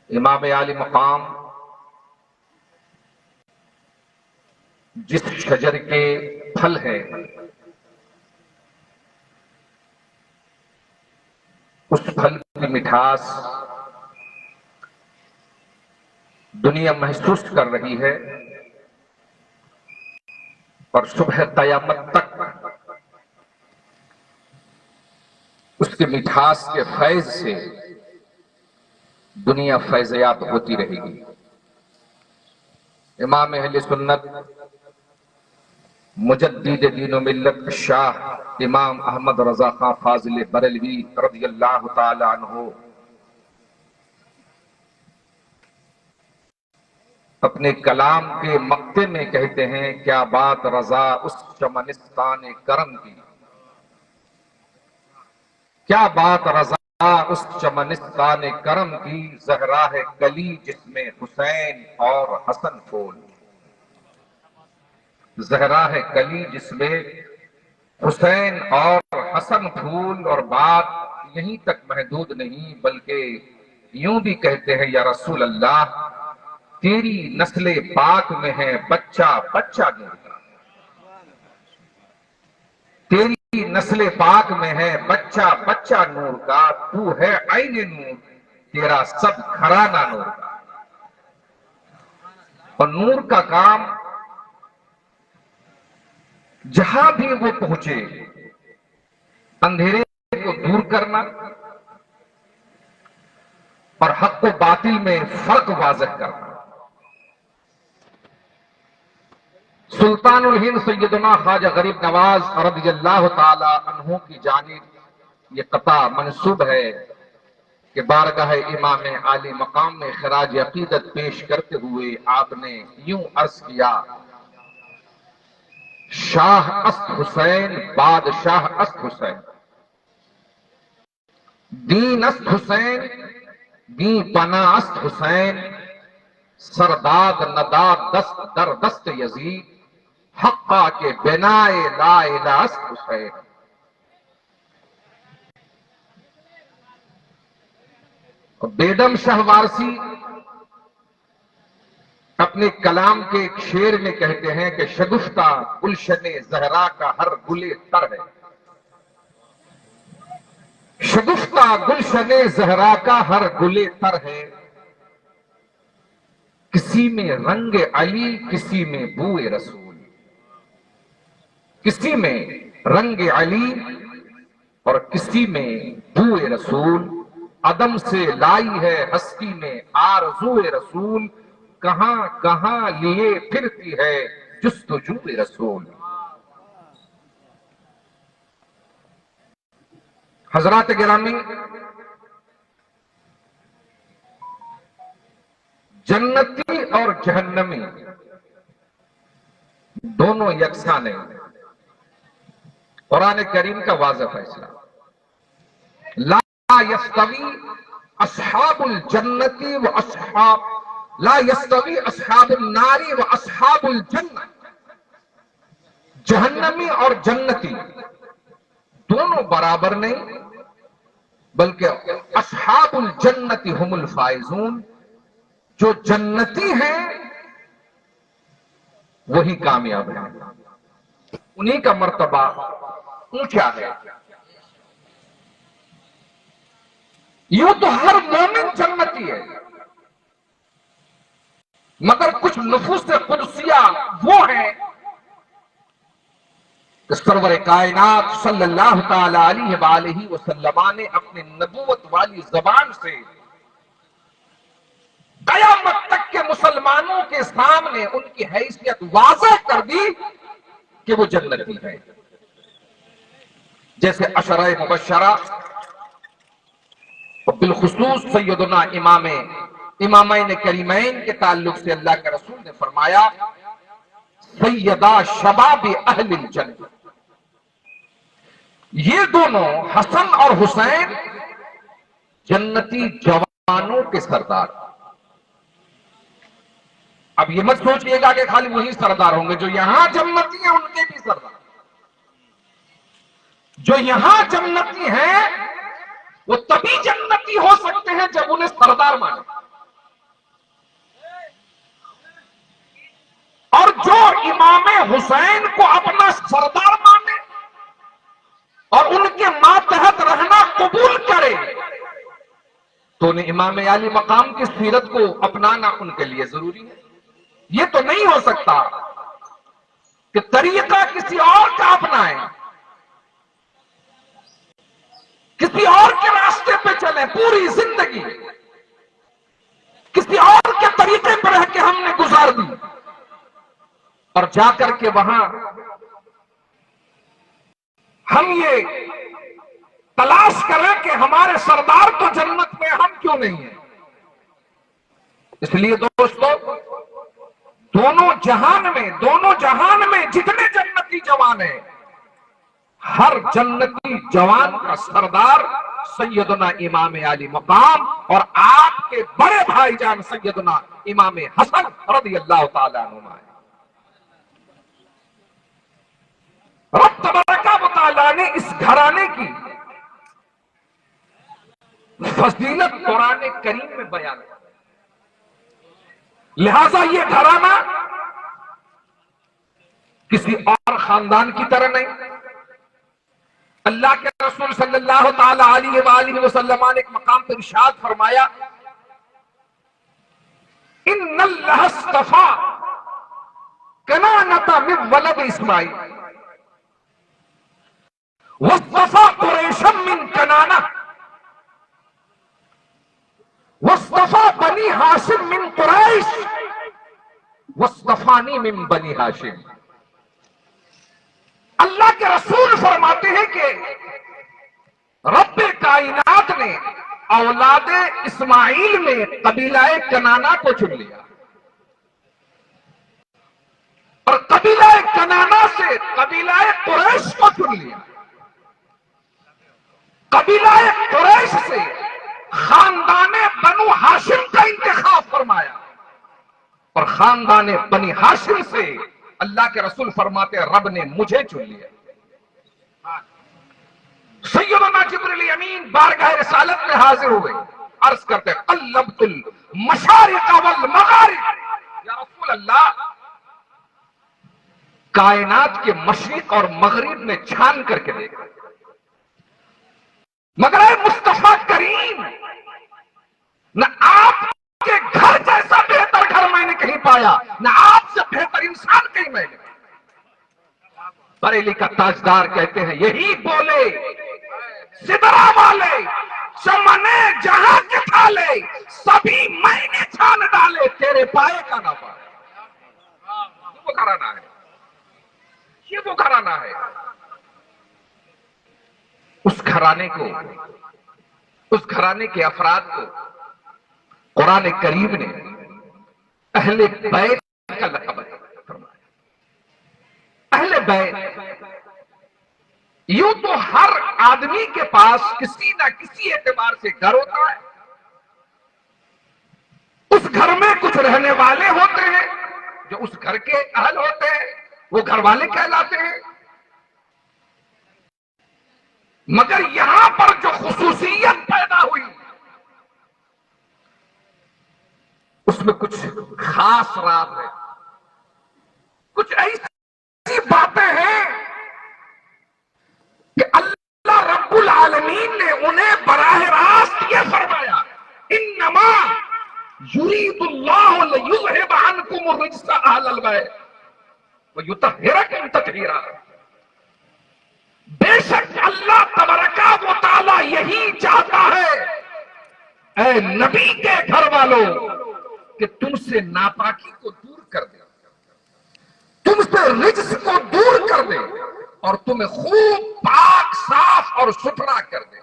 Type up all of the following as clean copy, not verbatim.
امام عالی مقام جس شجر کے پھل ہیں اس پھل کی مٹھاس دنیا محسوس کر رہی ہے، اور صبح قیامت تک اس کے مٹھاس کے فیض سے دنیا فیضیات ہوتی رہے گی۔ امام اہل سنت مجدد دین و ملت شاہ امام احمد رضا خان فاضل بریلوی رضی اللہ تعالی عنہ اپنے کلام کے مقطع میں کہتے ہیں، کیا بات رضا اس چمنستان کرم کی، کیا بات رضا اس چمنستان کرم کی، زہرا ہے کلی جس میں حسین اور حسن پھول، زہرا ہے کلی جس میں حسین اور حسن پھول۔ اور بات یہیں تک محدود نہیں بلکہ یوں بھی کہتے ہیں، یا رسول اللہ تیری نسل پاک میں ہے بچہ بچہ نور کا، تیری نسل پاک میں ہے بچہ بچہ نور کا، تو ہے عین نور تیرا سب گھرانہ نور کا۔ اور نور کا کام جہاں بھی وہ پہنچے اندھیرے کو دور کرنا اور حق و باطل میں فرق واضح کرنا۔ سلطان الہند سیدنا خواجہ غریب نواز رضی اللہ تعالی عنہ کی جانب یہ قطع منسوب ہے کہ بارگاہ امام عالی مقام میں خراج عقیدت پیش کرتے ہوئے آپ نے یوں عرض کیا، شاہ است حسین بادشاہ است حسین، دین است حسین دین پناہ است حسین، سرداد نداد دست در دست یزید، حقا کے بنائے لا الہ است حسین۔ بیدم شاہ وارسی اپنے کلام کے ایک شعر میں کہتے ہیں کہ شگفتہ گلشن زہرا کا ہر گل تر ہے، شگفتہ گلشن زہرا کا ہر گل تر ہے، کسی میں رنگ علی کسی میں بوئے رسول، کسی میں رنگ علی اور کسی میں بوئے رسول، عدم سے لائی ہے ہستی میں آرزوئے رسول، کہاں کہاں لیے پھرتی ہے جستجوئے رسول۔ حضرات گرامی، جنتی اور جہنمی دونوں یکساں نہیں، قرآن کریم کا واضح فیصلہ، لا یستوی اصحاب الجنتی و اصحاب لا یستوی اصحاب النار و اصحاب الجنہ، جہنمی اور جنتی دونوں برابر نہیں بلکہ اصحاب الجنتی ہم الفائزون، جو جنتی ہیں وہی کامیاب ہیں، انہی کا مرتبہ اونچا ہے۔ یوں تو ہر مومن جنتی ہے، مگر کچھ نفوس قدسیہ وہ ہیں کہ سرور کائنات صلی اللہ تعالی علیہ وآلہ وسلم نے اپنے نبوت والی زبان سے قیامت تک کے مسلمانوں کے سامنے ان کی حیثیت واضح کر دی کہ وہ جنتی ہے۔ جیسے عشرہ مبشرہ اور بالخصوص سیدنا امامین کریمین کے تعلق سے اللہ کے رسول نے فرمایا، سیدہ شباب اہل الجنہ، یہ دونوں حسن اور حسین جنتی جوانوں کے سردار۔ اب یہ مت سوچئے گا کہ خالی وہی سردار ہوں گے، جو یہاں جنتی ہیں ان کے بھی سردار، جو یہاں جنتی ہیں وہ تبھی جنتی ہو سکتے ہیں جب انہیں سردار مانے۔ جو امام حسین کو اپنا سردار مانے اور ان کے ماتحت رہنا قبول کرے تو انہیں امام علی مقام کی سیرت کو اپنانا ان کے لیے ضروری ہے. یہ تو نہیں ہو سکتا کہ طریقہ کسی اور کا اپنائیں، کسی اور کے راستے پہ چلیں، پوری زندگی کسی اور کے طریقے پر رہ کے ہم نے گزار دی اور جا کر کے وہاں ہم یہ تلاش کریں کہ ہمارے سردار تو جنت میں، ہم کیوں نہیں ہیں. اس لیے دوستو، دونوں جہان میں جتنے جنتی جوان ہیں، ہر جنتی جوان کا سردار سیدنا امام علی مقام اور آپ کے بڑے بھائی جان سیدنا امام حسن رضی اللہ تعالیٰ عنہ ہے. رب تبارک و تعالیٰ نے اس گھرانے کی فضیلت قرآن کریم میں بیان کی. لہذا یہ گھرانہ کسی اور خاندان کی طرح نہیں. اللہ کے رسول صلی اللہ تعالی علیہ وآلہ وسلم نے ایک مقام پر ارشاد فرمایا، ان اللہ اصطفیٰ کنانۃ من ولد اسماعیل واصطفیٰ قریشا من کنانہ واصطفیٰ بنی ہاشم من قریش واصطفانی من بنی ہاشم. اللہ کے رسول فرماتے ہیں کہ رب کائنات نے اولاد اسماعیل میں قبیلہ کنانہ کو چن لیا اور قبیلہ کنانہ سے قبیلہ قریش کو چن لیا. قبیلہ قریش سے خاندان بنو ہاشم کا انتخاب فرمایا اور خاندان بنی ہاشم سے اللہ کے رسول فرماتے رب نے مجھے چن لیا. سیدنا جبریل امین بارگاہ رسالت میں حاضر ہوئے، عرض کرتے قلبت المشارق والمغارب، یا رسول اللہ کائنات کے مشرق اور مغرب میں چھان کر کے دیکھا، مگر اے مصطفیٰ کریم، نہ آپ کے گھر جیسا بہتر گھر میں نے کہیں پایا، نہ آپ سے بہتر انسان کہیں میں نے. بریلی کا تاجدار کہتے ہیں یہی بولے سدرا والے چمنے جہاں کے تھالے سبھی میں نے چھان ڈالے تیرے پائے کا نہ پائے. یہ وہ گھرانہ ہے، یہ وہ گھرانہ ہے. اس گھرانے کو، اس گھرانے کے افراد کو قرآن کریم نے اہل بیت کا لقب فرمایا. اہل بیت، یوں تو ہر آدمی کے پاس کسی نہ کسی اعتبار سے گھر ہوتا ہے. اس گھر میں کچھ رہنے والے ہوتے ہیں جو اس گھر کے اہل ہوتے ہیں، وہ گھر والے کہلاتے ہیں. مگر یہاں پر جو خصوصیت پیدا ہوئی اس میں کچھ خاص راز ہے، کچھ ایسی باتیں ہیں کہ اللہ رب العالمین نے انہیں براہ راست یہ فرمایا انما یرید اللہ لیذھب عنکم الرجس اہل البیت ویطہرکم تطہیرا. بے شک اللہ تبارک و تعالی یہی چاہتا ہے اے نبی کے گھر والوں کہ تم سے ناپاکی کو دور کر دے، تم سے رجس کو دور کر دے اور تمہیں خوب پاک صاف اور ستھرا کر دے.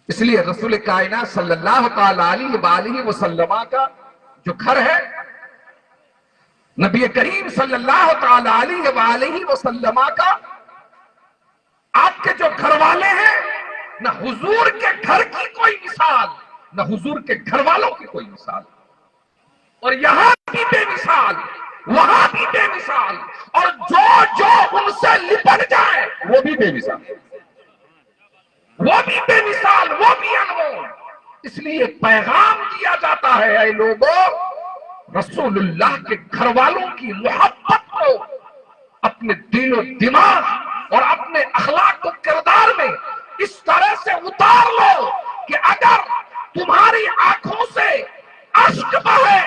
اس لیے رسول کائنات صلی اللہ تعالی علیہ وآلہ وسلم کا جو گھر ہے، نبی کریم صلی اللہ تعالی علیہ وآلہ وسلم کا آپ کے جو گھر والے ہیں، نہ حضور کے گھر کی کوئی مثال، نہ حضور کے گھر والوں کی کوئی مثال. اور یہاں بھی بے مثال، وہاں بھی بے مثال، اور جو ان سے لپٹ جائے وہ بھی بے مثال، وہ بھی بے مثال، وہ بھی انمول. اس لیے پیغام دیا جاتا ہے اے لوگوں، رسول اللہ کے گھر والوں کی محبت کو اپنے دل و دماغ اور اپنے اخلاق و کردار میں اس طرح سے اتار لو کہ اگر تمہاری آنکھوں سے اشک بہے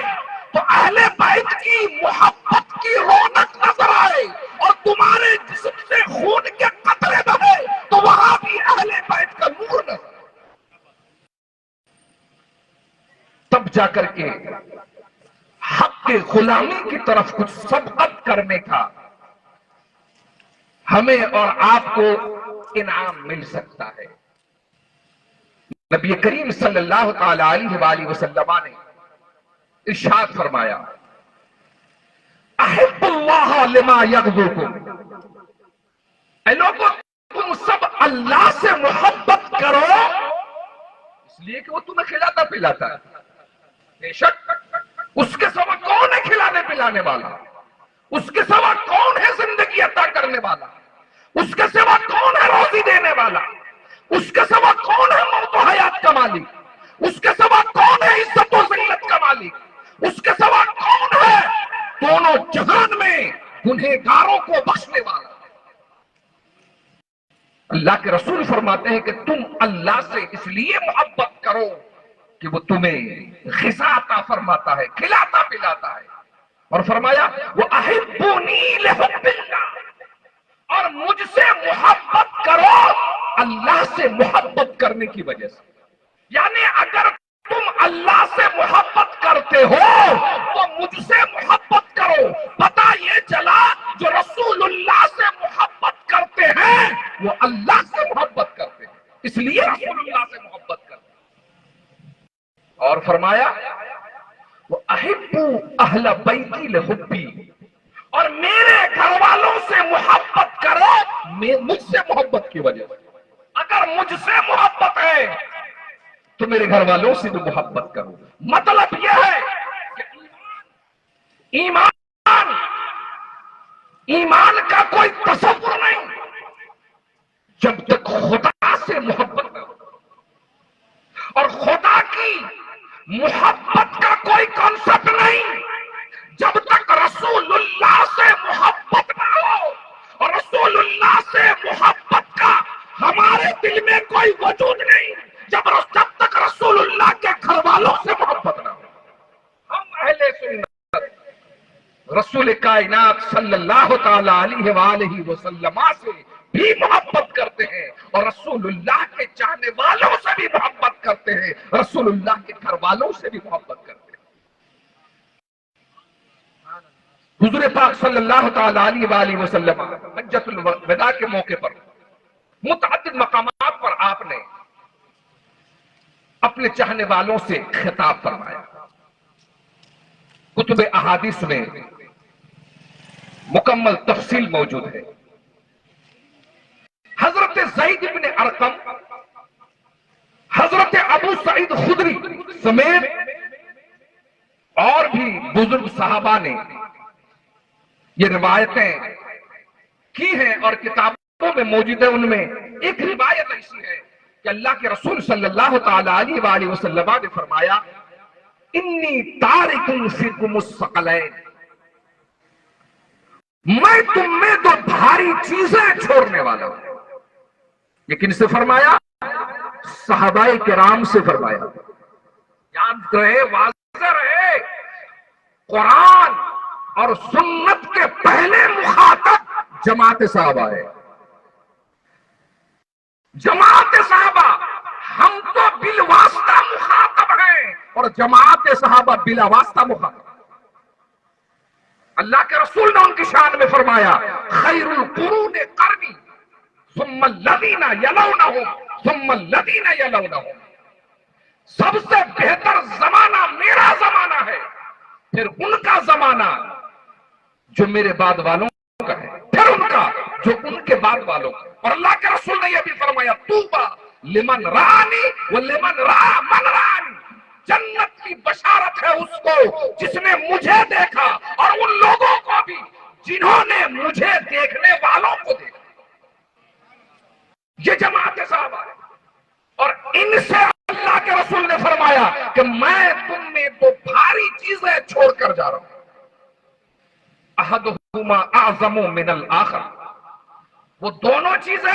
تو اہل بیت کی محبت کی رونق نظر آئے، اور تمہارے جسم سے خون کے قطرے بہے تو وہاں بھی اہل بیت کا نور نظر آئے۔ تب جا کر کے حق کے غلامی کی طرف کچھ سبقت کرنے کا ہمیں اور آپ کو انعام مل سکتا ہے۔ نبی کریم صلی اللہ تعالی علیہ وآلہ وسلم نے ارشاد فرمایا، احب اللہ لما یغضبکم، اے لوگوں تم سب اللہ سے محبت کرو اس لیے کہ وہ تمہیں کھلاتا پلاتا ہے۔ بے شک اس کے سوا کون ہے کھلانے پلانے والا، اس کے سوا کون ہے زندگی عطا کرنے والا، اس کے سوا کون ہے روزی دینے والا، اس کے سوا کون ہے موت و حیات کا مالک، اس کے سوا کون ہے عزت و ذلت کا مالک، اس کے سوا کون ہے دونوں جہان میں گنہگاروں کو بخشنے والا۔ اللہ کے رسول فرماتے ہیں کہ تم اللہ سے اس لیے محبت کرو کہ وہ تمہیں غذا عطا فرماتا ہے، کھلاتا پلاتا ہے، اور فرمایا وَأَحِبُّونِي لِحُبِّ اللَّهِ، اور مجھ سے محبت کرو اللہ سے محبت کرنے کی وجہ سے۔ یعنی اگر تم اللہ سے محبت کرتے ہو تو مجھ سے محبت کرو۔ پتہ یہ چلا جو رسول اللہ سے محبت کرتے ہیں وہ اللہ سے محبت کرتے ہیں، اس لیے رسول اللہ سے محبت کرتے ہیں۔ اور فرمایا وَأَحِبُّ أَهْلَ بَيْتِي لِحُبِّي، اور میرے گھر والوں سے محبت کرو مجھ سے محبت کی وجہ سے۔ اگر مجھ سے محبت ہے تو میرے گھر والوں سے بھی محبت کرو۔ مطلب یہ ہے کہ ایمان کا کوئی تصور نہیں جب تک خدا سے محبت نہ ہو، اور خدا کی محبت کا کوئی کانسیپٹ نہیں جب تک رسول اللہ سے محبت نہ ہو، اور رسول اللہ سے محبت کا ہمارے دل میں کوئی وجود نہیں جب تک رسول اللہ کے گھر والوں سے محبت نہ ہو۔ ہم اہل سنت رسول کائنات صلی اللہ تعالی علیہ وآلہ وسلم سے بھی محبت کرتے ہیں، اور رسول اللہ کے چاہنے والوں سے بھی محبت کرتے ہیں، رسول اللہ کے گھر والوں سے بھی محبت کرتے ہیں۔ حضور پاک صلی اللہ تعالی علیہ وآلہ وسلم حجۃ الوداع کے موقع پر متعدد مقامات پر آپ نے اپنے چاہنے والوں سے خطاب فرمایا۔ کتب احادیث میں مکمل تفصیل موجود ہے۔ حضرت زید بن ارقم، حضرت ابو سعید خدری سمیت اور بھی بزرگ صحابہ نے یہ روایتیں کی ہیں، اور کتابوں میں موجود ہے۔ ان میں ایک روایت ایسی ہے کہ اللہ کے رسول صلی اللہ تعالی علیہ وآلہ وسلم نے فرمایا انی تارک فیکم الثقلین، میں تم میں دو بھاری چیزیں چھوڑنے والا ہوں۔ یہ کن سے فرمایا؟ صحابہ کرام سے فرمایا۔ یاد رہے، واضح رہے، قرآن اور سنت کے پہلے مخاطب جماعت صحابہ ہے۔ جماعت صحابہ، ہم تو بالواسطہ مخاطب ہیں اور جماعت صحابہ بلا واسطہ مخاطب۔ اللہ کے رسول نے ان کی شان میں فرمایا خیر القرون قرنی ثم الذین یلونہم ثم الذین یلونہم، سب سے بہتر زمانہ میرا زمانہ ہے، پھر ان کا زمانہ جو میرے بعد والوں کا ہے، پھر ان کا جو ان کے بعد والوں کا۔ اور اللہ کے رسول نے یہ بھی فرمایا طوبی لمن رانی ولمن را من رانی، جنت کی بشارت ہے اس کو جس نے مجھے دیکھا اور ان لوگوں کو بھی جنہوں نے مجھے دیکھنے والوں کو دیکھا۔ یہ جماعت صحابہ ہے، اور ان سے اللہ کے رسول نے فرمایا کہ میں تم میں تو بھاری چیزیں چھوڑ کر جا رہا ہوں. احدہما اعظم من الآخر، وہ دونوں چیزیں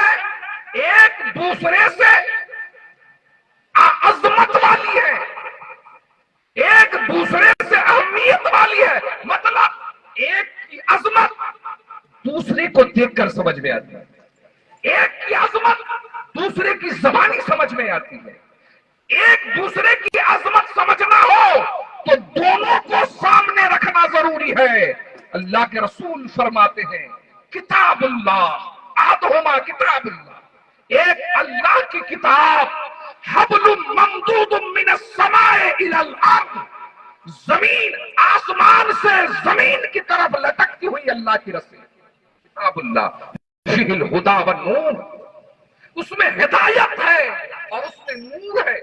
ایک دوسرے سے عظمت والی ہے، ایک دوسرے سے اہمیت والی ہے. مطلب ایک کی عظمت دوسرے کو دیکھ کر سمجھ میں آتی ہے، ایک کی عظمت دوسرے کی زبانی سمجھ میں آتی ہے. ایک دوسرے کی عظمت سمجھنا ہو تو دونوں کو سامنے رکھنا ضروری ہے. اللہ کے رسول فرماتے ہیں کتاب اللہ احدہما کتاب اللہ، ایک اللہ کی کتاب، حبل ممدود من السماء الى الارض، زمین آسمان سے زمین کی طرف لٹکتی ہوئی اللہ کی رسی. کتاب اللہ فیہ الہدی والنور، اس میں ہدایت ہے اور اس میں نور ہے.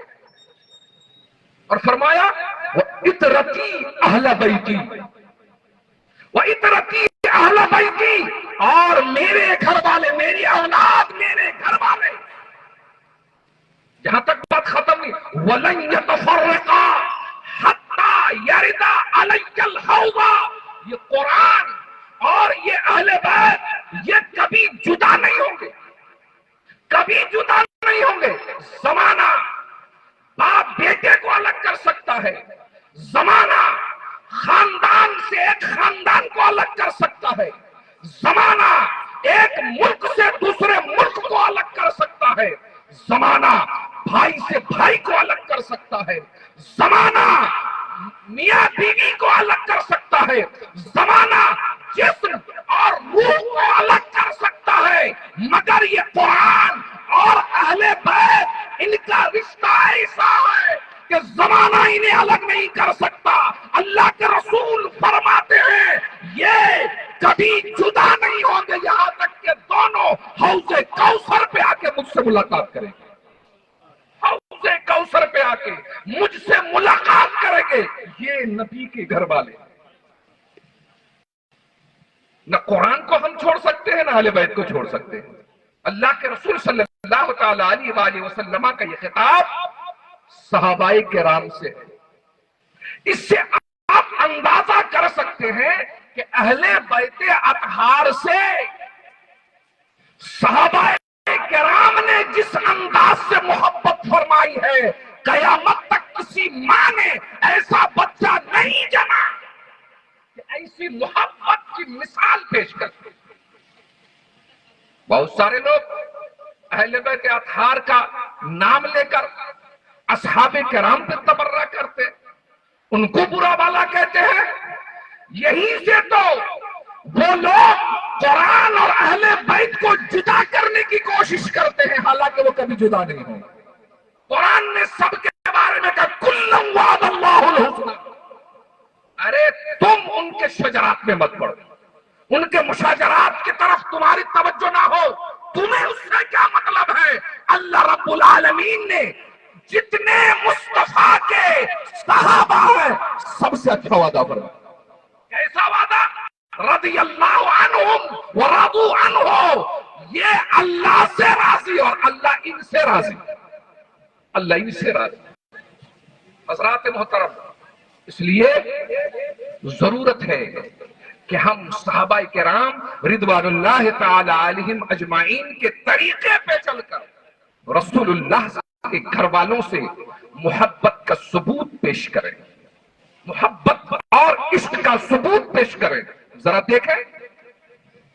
اور فرمایا وَإِتْرَتِي أَهْلَ بَيْتِي، وَإِتْرَتِي أَهْلَ بَيْتِي، اور میرے گھر والے، میری اولاد، میرے گھر والے. جہاں تک بات ختم نہیں. وَلَن يَتَفَرَّقَا حَتَّى يَرِدَ عَلَيَّ الْحَوْضَ، یہ قرآن اور یہ اہل بیت یہ کبھی جدا نہیں ہوں گے، کبھی جدا نہیں ہوں گے. زمانہ باپ بیٹے کو الگ کر سکتا ہے، زمانہ خاندان سے ایک خاندان کو الگ کر سکتا ہے، زمانہ ایک ملک سے دوسرے ملک کو الگ کر سکتا ہے، زمانہ بھائی سے بھائی کو الگ کر سکتا ہے، زمانہ میاں بیوی کو الگ کر سکتا ہے، زمانہ جسم اور روح کو الگ کر سکتا ہے. مگر یہ قرآن اور اہل بیت ان کا رشتہ ایسا ہے کہ زمانہ انہیں الگ نہیں کر سکتا. اللہ کے رسول فرماتے ہیں یہ کبھی جدا نہیں ہوں گے یہاں تک کہ دونوں حوض کوثر پہ آ کے مجھ سے ملاقات کریں گے، حوض کوثر پہ آ کے مجھ سے ملاقات کریں گے. یہ نبی کے گھر والے. نہ قرآن کو ہم چھوڑ سکتے ہیں نہ اہل بیت کو چھوڑ سکتے ہیں. اللہ کے رسول صلی اللہ تعالی علیہ وآلہ وسلم کا یہ خطاب صحابہ کرام سے ہے. اس سے آپ اندازہ کر سکتے ہیں کہ اہل بیت اطہار سے صحابہ کرام نے جس انداز سے محبت فرمائی ہے، قیامت تک کسی ماں نے ایسا بچہ نہیں جنا کہ ایسی محبت کی مثال پیش کرتے. بہت سارے لوگ اہل بیت اطہار کا نام لے کر اصحاب کرام پہ تبرہ کرتے، ان کو برا بالا کہتے ہیں. یہیں سے تو وہ لوگ قرآن اور اہل بیت کو جدا کرنے کی کوشش کرتے ہیں، حالانکہ وہ کبھی جدا نہیں ہوں. قرآن نے سب کے بارے میں کہا کُلًّا وعد اللہ الحسنى. ارے تم ان کے شجرات میں مت پڑو، ان کے مشاجرات کی طرف تمہاری توجہ نہ ہو. تمہیں اس سے کیا مطلب ہے؟ اللہ رب العالمین نے جتنے مصطفیٰ کے صحابہ ہیں سب سے اچھا وعدہ فرمایا. کیسا وعدہ؟ رضی اللہ عنہم ورضوا عنہ، یہ اللہ سے راضی اور اللہ ان سے راضی، اللہ ان سے راضی. حضرات محترم، اس لیے ضرورت ہے کہ ہم صحابہ کرام رضوان اللہ تعالی علیہم اجمعین کے طریقے پہ چل کر رسول اللہ کے گھر والوں سے محبت کا ثبوت پیش کریں، محبت اور عشق کا ثبوت پیش کریں. ذرا دیکھیں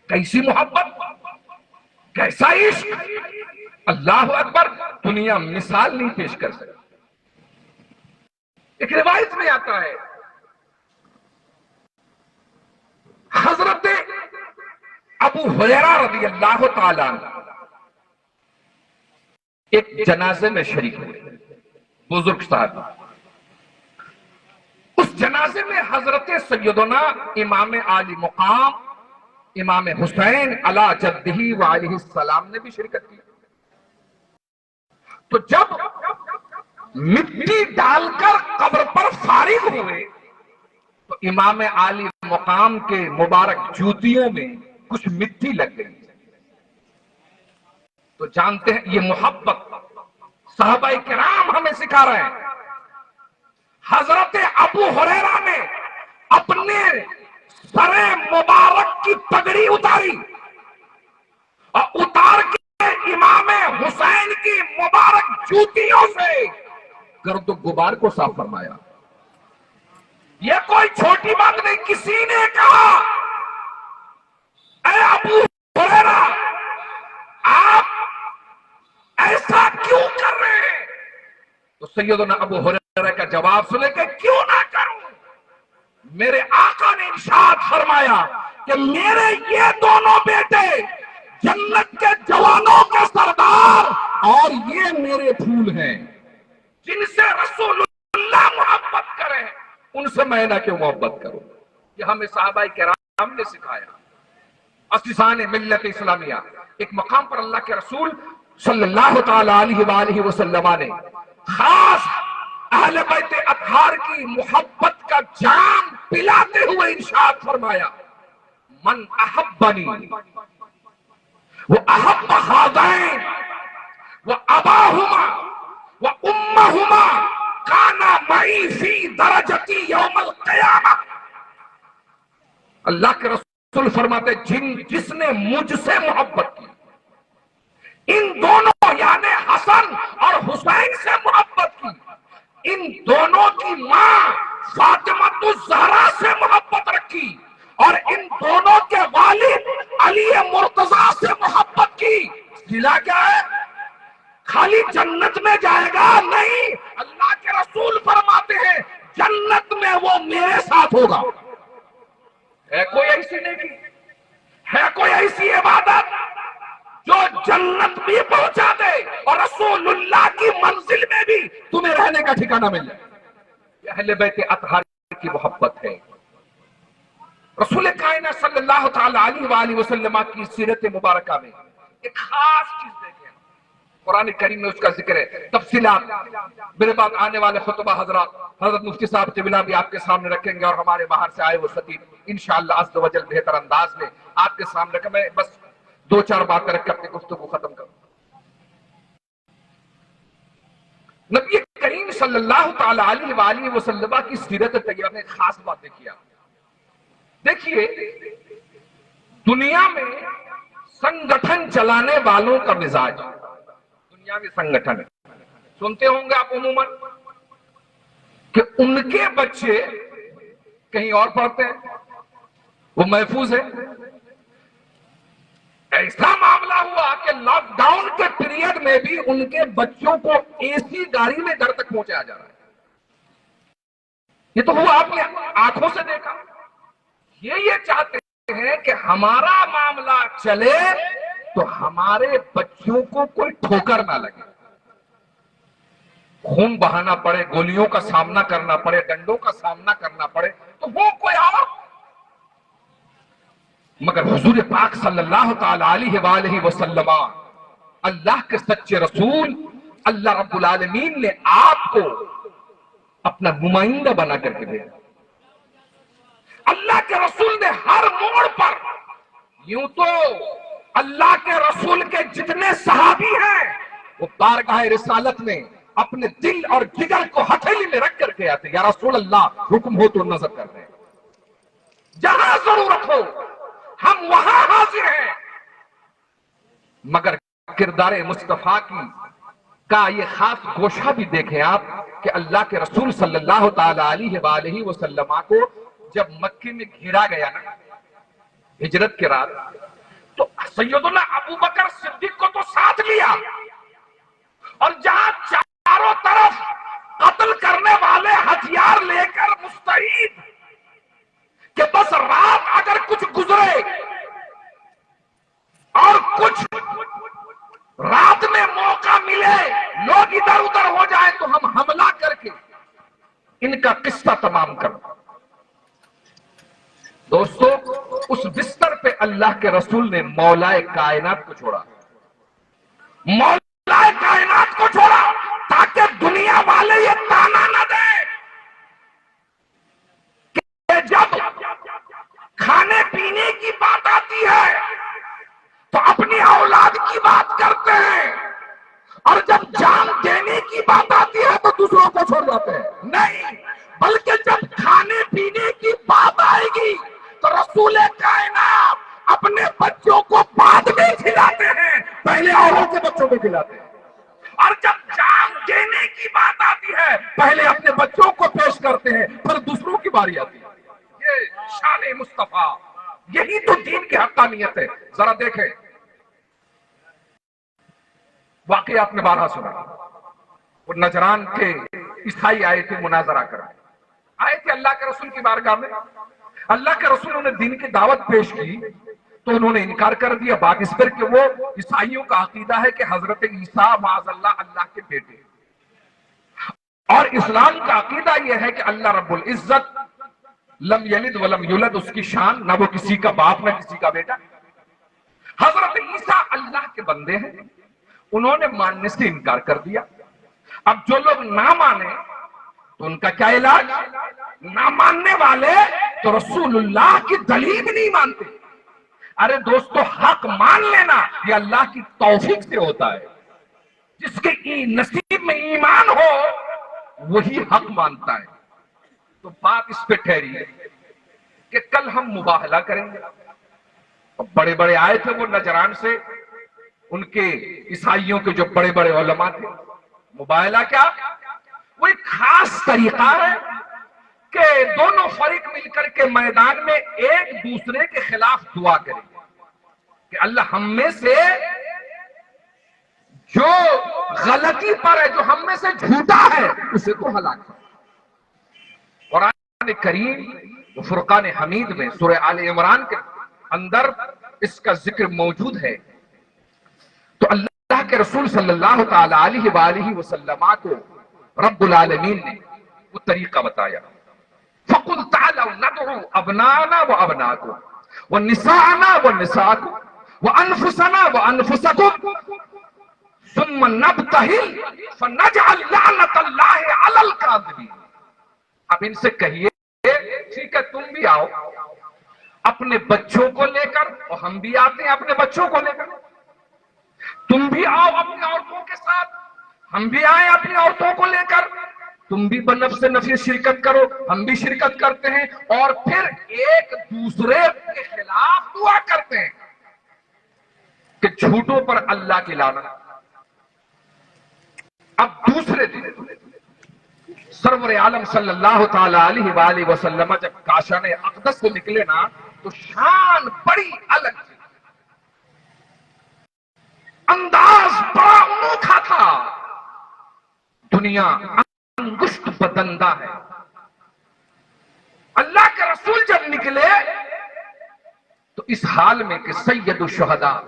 کیسی محبت، کیسا عشق. اللہ اکبر، دنیا مثال نہیں پیش کر سکتی. ایک روایت میں آتا ہے حضرت ابو ہریرہ رضی اللہ تعالیٰ عنہ ایک جنازے میں شریک ہوئے، بزرگ صاحب. اس جنازے میں حضرت سیدنا امام عالی مقام امام حسین علی جدہ وعلیہ السلام نے بھی شرکت کی. تو جب مٹی ڈال کر قبر پر فارغ ہوئے تو امام عالی مقام کے مبارک جوتیوں میں کچھ مٹی لگ گئی. تو جانتے ہیں یہ محبت صحابہ کرام ہمیں سکھا رہے ہیں. حضرت ابو ہریرہ نے اپنے سر مبارک کی پگڑی اتاری اور اتار کے امام حسین کی مبارک جوتیوں سے گرد و غبار کو صاف فرمایا۔ یہ کوئی چھوٹی بات نہیں، کسی نے کہا اے ابو ہریرہ آپ ایسا کیوں کر رہے ہیں؟ تو سیدنا ابو ہریرہ کا جواب سنے کہ کیوں نہ کروں، میرے آقا نے ارشاد فرمایا کہ میرے یہ دونوں بیٹے جنت کے جوانوں کے سردار اور یہ میرے پھول ہیں، جن سے رسول اللہ محبت کرے ان سے میں نہ کیوں محبت کروں۔ یہ ہمیں صحابہ کرام نے سکھایا۔ اسسان ملت اسلامیہ، ایک مقام پر اللہ کے رسول صلی اللہ تعالی علیہ وآلہ وسلم نے خاص اہل بیت اطہار کی محبت کا جام پلاتے ہوئے ارشاد فرمایا، من احبنی وہ احب ہذین وہ اباہما وہ امہما کانا معی فی درجتی یوم القیامہ۔ اللہ کے رسول فرماتے جس نے مجھ سے محبت کی، ان دونوں یعنی حسن اور حسین سے محبت کی، ان دونوں کی ماں فاطمہ الزہرا سے محبت رکھی اور ان دونوں کے والد علی مرتضیٰ سے محبت کی، صلہ کیا ہے؟ خالی جنت میں جائے گا نہیں، اللہ کے رسول فرماتے ہیں جنت میں وہ میرے ساتھ ہوگا۔ ہے کوئی ایسی نیکی، ہے کوئی ایسی عبادت جو جنت بھی پہنچا دے اور رسول اللہ کی منزل میں بھی تمہیں رہنے کا ٹھکانہ مل جائے؟ یہ اہل بیت اطہار کی محبت ہے۔ رسول کائنات صلی اللہ تعالی علیہ وآلہ وسلم کی سیرت مبارکہ میں ایک خاص چیز دیکھیں، قرآن کریم میں اس کا ذکر ہے، تفصیلات میرے بعد آنے والے خطبہ حضرات حضرت مفتی صاحب قبلہ بھی آپ کے سامنے رکھیں گے، اور ہمارے باہر سے آئے وہ خطیب انشاءاللہ عز و جل بہتر انداز میں آپ کے سامنے رکھیں۔ میں بس دو چار باتیں رکھ کے اپنی گفتگو ختم کروں۔ نبی کریم صلی اللہ تعالی علیہ وآلہ وسلم کی سیرت طیبہ میں ایک خاص بات دیکھیے، دنیا میں سنگٹھن چلانے والوں کا مزاج، دنیا میں سنگٹھن سنتے ہوں گے آپ عموماً کہ ان کے بچے کہیں اور پڑھتے ہیں، وہ محفوظ ہے۔ ایسا معاملہ ہوا کہ لاک ڈاؤن کے پیریڈ میں بھی ان کے بچوں کو اے سی گاڑی میں گھر تک پہنچایا جا رہا ہے۔ یہ تو ہوا آپ نے آنکھوں سے دیکھا۔ یہ چاہتے ہیں کہ ہمارا معاملہ چلے تو ہمارے بچوں کو کوئی ٹھوکر نہ لگے، خون بہانا پڑے، گولیوں کا سامنا کرنا پڑے، ڈنڈوں کا سامنا کرنا پڑے تو وہ کوئی اور۔ مگر حضور پاک صلی اللہ تعالی علیہ وآلہ وسلم اللہ کے سچے رسول، اللہ رب العالمین نے آپ کو اپنا نمائندہ بنا کر کے بھیجا۔ اللہ کے رسول نے ہر موڑ پر، یوں تو اللہ کے رسول کے جتنے صحابی ہیں وہ بارگاہ رسالت میں اپنے دل اور جگر کو ہتھیلی میں رکھ کر کے آتے، یا رسول اللہ حکم ہو تو نظر کر رہے ہیں، جہاں ضرورت ہو ہم وہاں حاضر ہیں۔ مگر کردار مصطفیٰ کا یہ خاص گوشہ بھی دیکھیں آپ کہ اللہ کے رسول صلی اللہ تعالی علیہ وآلہ وسلم کو جب مکے میں گھیرا گیا نا ہجرت کے رات، تو سیدنا ابو بکر صدیق کو تو ساتھ لیا، اور جہاں چاروں طرف قتل کرنے والے ہتھیار لے کر مستعد کہ بس رات اگر کچھ گزرے اور کچھ رات میں موقع ملے لوگ ادھر ادھر ہو جائے تو ہم حملہ کر کے ان کا قصہ تمام کریں۔ دوستو، اس بستر پہ اللہ کے رسول نے مولا کائنات کو چھوڑا، مولا کائنات کو چھوڑا تاکہ دنیا والے یہ تانا نہ دیں کہ جب کھانے پینے کی بات آتی ہے تو اپنی اولاد کی بات کرتے ہیں، اور جب جان دینے کی بات آتی ہے تو دوسروں کو چھوڑ جاتے ہیں۔ نہیں، بلکہ جب کھانے پینے کی بات پہلے اپنے بچوں کو پیش کرتے ہیں پھر دوسروں کی باری آتی ہے. یہ شان مصطفیٰ، یہی تو دین کی حقانیت ہے. ذرا دیکھیں واقعی آپ نے بارہا سنا. وہ نجران کے عیسائی آئے تھے مناظرہ کرنے، آئے تھے اللہ کے رسول کی بارگاہ میں. اللہ کے رسول نے دین کی دعوت پیش کی تو انہوں نے انکار کر دیا. بات اس پر کہ وہ عیسائیوں کا عقیدہ ہے کہ حضرت عیسیٰ معاذ اللہ کے بیٹے، اور اسلام کا عقیدہ یہ ہے کہ اللہ رب العزت لم یلد ولم یولد، اس کی شان نہ وہ کسی کا باپ نہ کسی کا بیٹا. حضرت عیسیٰ اللہ کے بندے ہیں، انہوں نے ماننے سے انکار کر دیا. اب جو لوگ نہ مانے تو ان کا کیا علاج؟ نہ ماننے والے تو رسول اللہ کی دلیل نہیں مانتے. ارے دوستو، حق مان لینا یہ اللہ کی توفیق سے ہوتا ہے. جس کے نصیب میں ایمان ہو وہی حق مانتا ہے. تو بات اس پہ ٹھہری ہے کہ کل ہم مباہلہ کریں گے. بڑے بڑے آئے تھے وہ نجران سے، ان کے عیسائیوں کے جو بڑے بڑے علماء تھے. مباہلہ کیا؟ وہ ایک خاص طریقہ ہے کہ دونوں فریق مل کر کے میدان میں ایک دوسرے کے خلاف دعا کریں کہ اللہ ہم میں سے جو غلطی پر ہے، جو ہم میں سے جھوٹا ہے، اسے تو ہلاک کر. قرآن کریم فرقان حمید میں سورہ آل عمران کے اندر اس کا ذکر موجود ہے. تو اللہ کے رسول صلی اللہ تعالی علیہ وآلہ وسلم کو رب العالمین نے وہ طریقہ بتایا. فَقُلْ تَعْلَوْا نَدْعُوا أَبْنَاءَنَا وَأَبْنَاءَكُمْ وَنِسَاءَنَا وَنِسَاءَكُمْ وَأَنفُسَنَا وَأَنفُسَكُمْ ثُمَّ نَبْتَهِلْ فَنَجْعَلْ لَعْنَةَ اللَّهِ عَلَى الْكَاذِبِينَ. اب ان سے کہیے ٹھیک ہے تم بھی آؤ اپنے بچوں کو لے کر، اور ہم بھی آتے ہیں اپنے بچوں کو لے کر. تم بھی آؤ اپنی عورتوں کے ساتھ، ہم بھی آئیں اپنی عورتوں کو لے کر. تم بھی بنفس نفس شرکت کرو، ہم بھی شرکت کرتے ہیں، اور پھر ایک دوسرے کے خلاف دعا کرتے ہیں کہ جھوٹوں پر اللہ کی لعنت. اب دوسرے دن سرور عالم صلی اللہ تعالی علیہ وآلہ وسلم جب کاشان اقدس سے نکلے نا تو شان بڑی الگ تھی، انداز بڑا انوکھا تھا. دنیا انگشت بدندہ ہے. اللہ کے رسول جب نکلے تو اس حال میں کہ سید الشہداء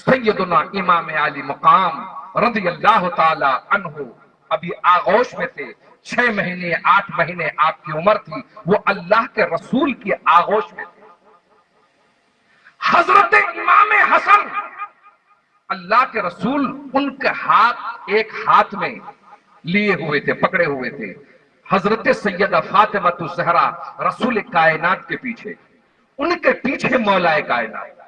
سیدنا امام علی مقام رضی اللہ تعالی عنہ ابھی آغوش میں تھے. 6 مہینے 8 مہینے آپ کی عمر تھی، وہ اللہ کے رسول کی آغوش میں تھے. حضرت امام حسن اللہ کے رسول ان کے ہاتھ ایک ہاتھ میں لیے ہوئے تھے، پکڑے ہوئے تھے. حضرت سیدہ فاطمہ الزہرا رسول کائنات کے پیچھے، ان کے پیچھے مولا کائنات.